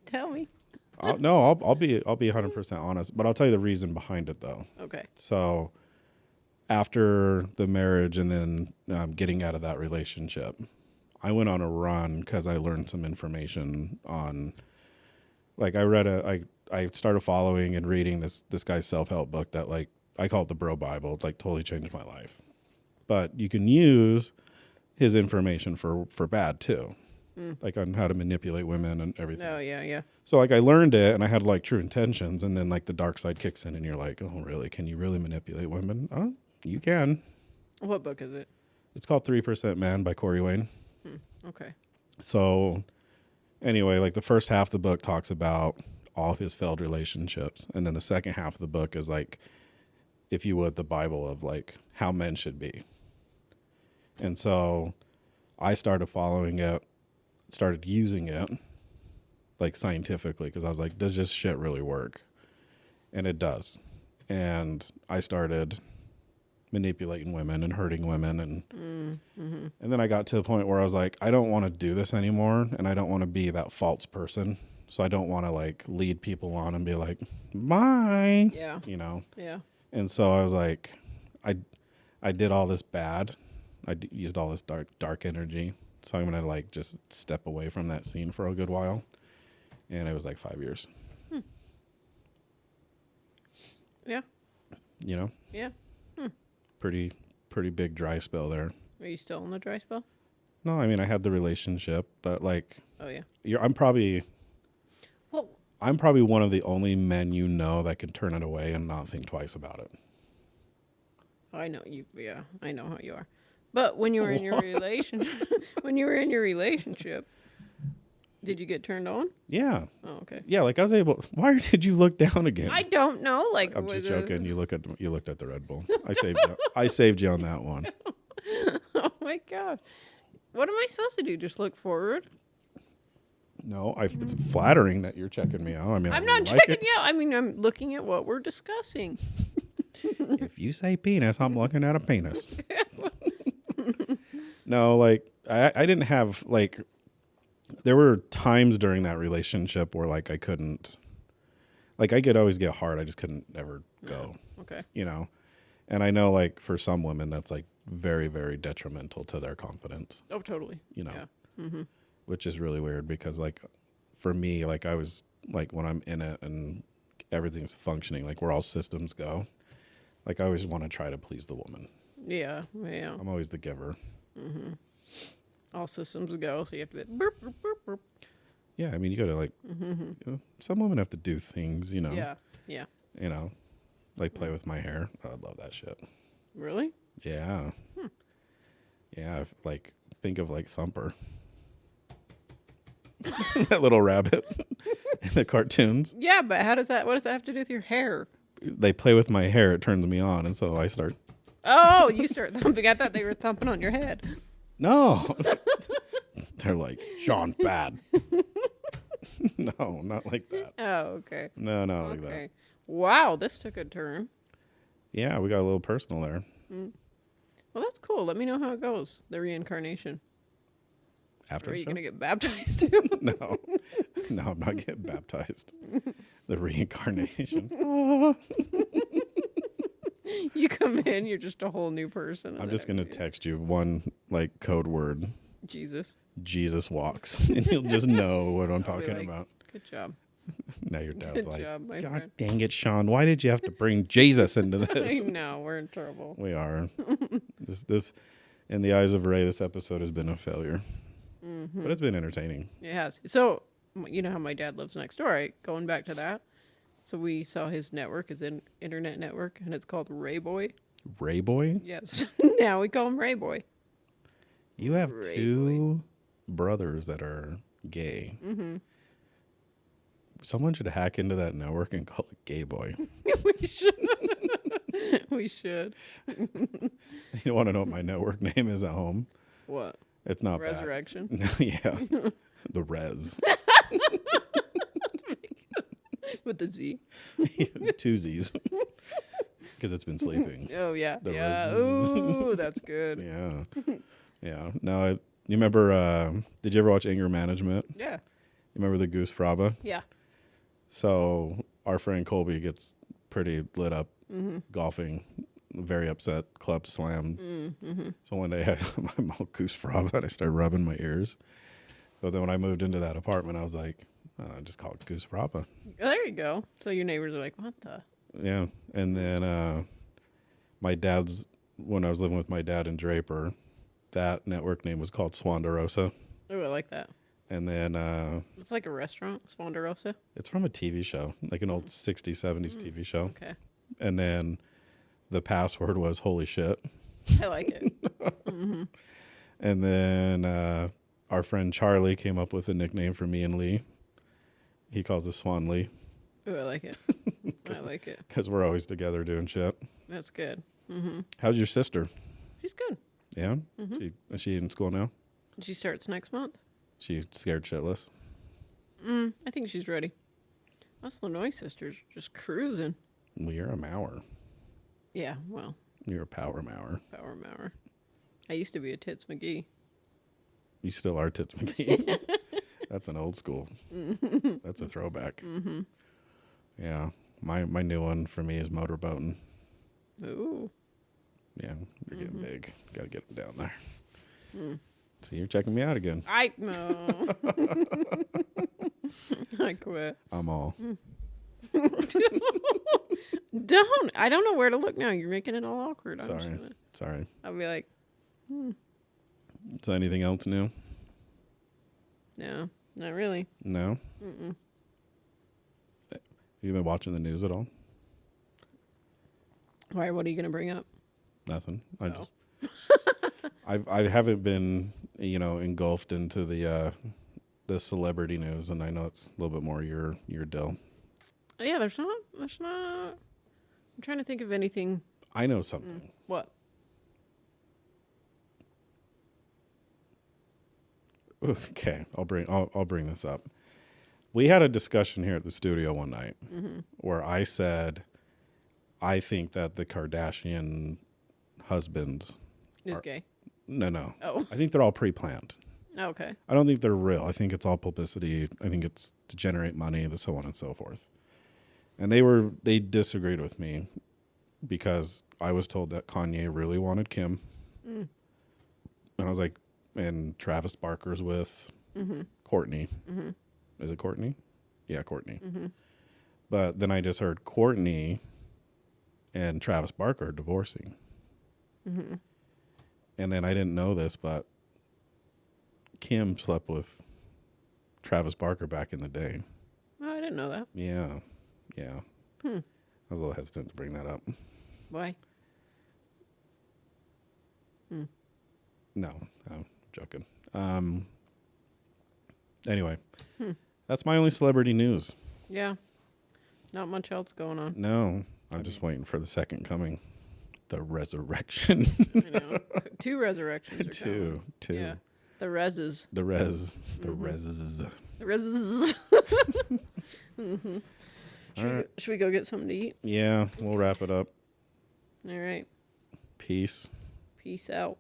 Tell me. I'll be 100% honest, but I'll tell you the reason behind it though. Okay. So after the marriage and then getting out of that relationship, I went on a run because I learned some information on, like I started following and reading this guy's self-help book that like, I call it the Bro Bible. It like totally changed my life. But you can use his information for bad too. Like on how to manipulate women and everything. Oh, yeah. So like I learned it and I had like true intentions, and then like the dark side kicks in and you're like, oh really? Can you really manipulate women? Oh, you can. What book is it? It's called 3% Man by Corey Wayne. Okay. So anyway, like the first half of the book talks about all of his failed relationships. And then the second half of the book is like, if you would, the Bible of like how men should be. And so I started following it, started using it like scientifically, because I was like, does this shit really work? And it does. And I started manipulating women and hurting women. And then I got to a point where I was like, I don't want to do this anymore. And I don't want to be that false person. So I don't want to like lead people on and be like, bye. Yeah. You know? Yeah. And so I was like, I did all this bad. I used all this dark energy. So I'm going to like just step away from that scene for a good while. And it was like 5 years. Yeah. You know? Yeah. Pretty big dry spell there. Are you still in the dry spell? No, I mean, I had the relationship, but like, Oh, yeah. I'm probably Well, one of the only men you know that can turn it away and not think twice about it. I know you. Yeah, I know how you are. But when you were in your relationship, did you get turned on? Yeah. Oh, okay. Yeah, like I was able. Why did you look down again? I don't know. Like I'm just joking. You looked at the Red Bull. I saved you on that one. Oh my god. What am I supposed to do? Just look forward? No, it's flattering that you're checking me out. I mean, I'm not checking you out. I mean, I'm looking at what we're discussing. If you say penis, I'm looking at a penis. No, like I didn't have like. There were times during that relationship where like I couldn't. Like I could always get hard. I just couldn't ever go. Okay. You know, and I know like for some women that's like very, very detrimental to their confidence. Oh, totally. You know, Yeah. which is really weird because like for me, like I was like when I'm in it and everything's functioning, like where all systems go, like I always want to try to please the woman. Yeah. Yeah. I'm always the giver. All systems go, so you have to be burp, burp, burp, burp. Yeah, I mean, you got to like, you know, some women have to do things, you know. Yeah. Yeah. You know, like play with my hair. Oh, I love that shit. Really? Yeah. Yeah, like think of like Thumper. That little rabbit in the cartoons. Yeah, but what does that have to do with your hair? They play with my hair, it turns me on, and so I start. Oh, you start thumping. I thought they were thumping on your head. No. They're like, Sean, bad. No, not like that. Oh, okay. No, not like that. Okay. Wow, this took a turn. Yeah, we got a little personal there. Well, that's cool. Let me know how it goes, the reincarnation. After Are the you show? going to get baptized too? No. No, I'm not getting baptized. The reincarnation. You come in, you're just a whole new person. I'm just going to text you one like code word. Jesus. Jesus walks. And you'll just know what I'm I'll be talking like, about. Good job. Now your dad's Good like, job, my God friend. dang it, Sean. Why did you have to bring Jesus into I this? know, we're in trouble. We are. This, in the eyes of Ray, this episode has been a failure. But it's been entertaining. It has. So, you know how my dad lives next door, right? Going back to that. So we saw his network, his internet network, and it's called Ray Boy. Ray Boy? Yes. Now we call him Ray Boy. You have Ray two brothers that are gay. Someone should hack into that network and call it Gay Boy. We should. We should. You want to know what my network name is at home? What? It's not Resurrection? bad. Yeah. The Res. With the Z. Two Z's. Because it's been sleeping. Oh, yeah. The Yeah. Res. Ooh, that's good. Yeah. Yeah. No, you remember, did you ever watch Anger Management? Yeah. You remember the Goose Fraba? Yeah. So our friend Colby gets pretty lit up golfing, very upset, club slammed. So one day I had my mouth Goose Fraba and I started rubbing my ears. So then when I moved into that apartment, I was like, just call it Goose Fraba. There you go. So your neighbors are like, what the? Yeah. And then when I was living with my dad in Draper, that network name was called Swandarosa. Oh, I like that. And then It's like a restaurant, Swandarosa. it's from a TV show, like an old 60s, 70s TV show. Okay. And then the password was holy shit. I like it. And then our friend Charlie came up with a nickname for me and Lee. He calls us Swan Lee Oh, I like it. I like it. because we're always together doing shit. That's good. How's your sister? She's good. Yeah? Is she in school now? She starts next month. She's scared shitless. I think she's ready. Us Lenoy sisters just cruising. Well, you're a mower. Yeah, well, You're a power mower. power mower. I used to be a Tits McGee. You still are Tits McGee. That's an old school. That's a throwback. Yeah. My new one for me is motorboating. Ooh. Yeah, you're getting big. Got to get them down there. See, you're checking me out again. No. I quit. I'm all. Don't. I don't know where to look now. You're making it all awkward. Sorry. I'll be like, Is there anything else new? no, not really. No? You been watching the news at all? Why? What are you going to bring up? Nothing. Oh. I haven't been, engulfed into the celebrity news, and I know it's a little bit more your deal. Yeah, there's not. I'm trying to think of anything. I know something. What? Okay, I'll bring this up. We had a discussion here at the studio one night where I said I think that the Kardashian husbands Is gay. No. Oh. I think they're all pre-planned. Okay. I don't think they're real. I think it's all publicity. I think it's to generate money, and so on and so forth. And they disagreed with me because I was told that Kanye really wanted Kim. Mm. And I was like, and Travis Barker's with Courtney. Mm-hmm. Is it Courtney? Yeah, Courtney. Mm-hmm. But then I just heard Courtney and Travis Barker divorcing. Mm-hmm. And then I didn't know this, but Kim slept with Travis Barker back in the day. Oh, I didn't know that. Yeah. Yeah. I was a little hesitant to bring that up. Why? No, I'm joking. Anyway, that's my only celebrity news. Yeah. Not much else going on. No, I'm just waiting for the second coming. The resurrection. I know. 2 resurrections are Two. Yeah. The reses. The res. The res. The reses. Mm-hmm. Should we go get something to eat? Yeah, we'll wrap it up. All right. Peace. Peace out.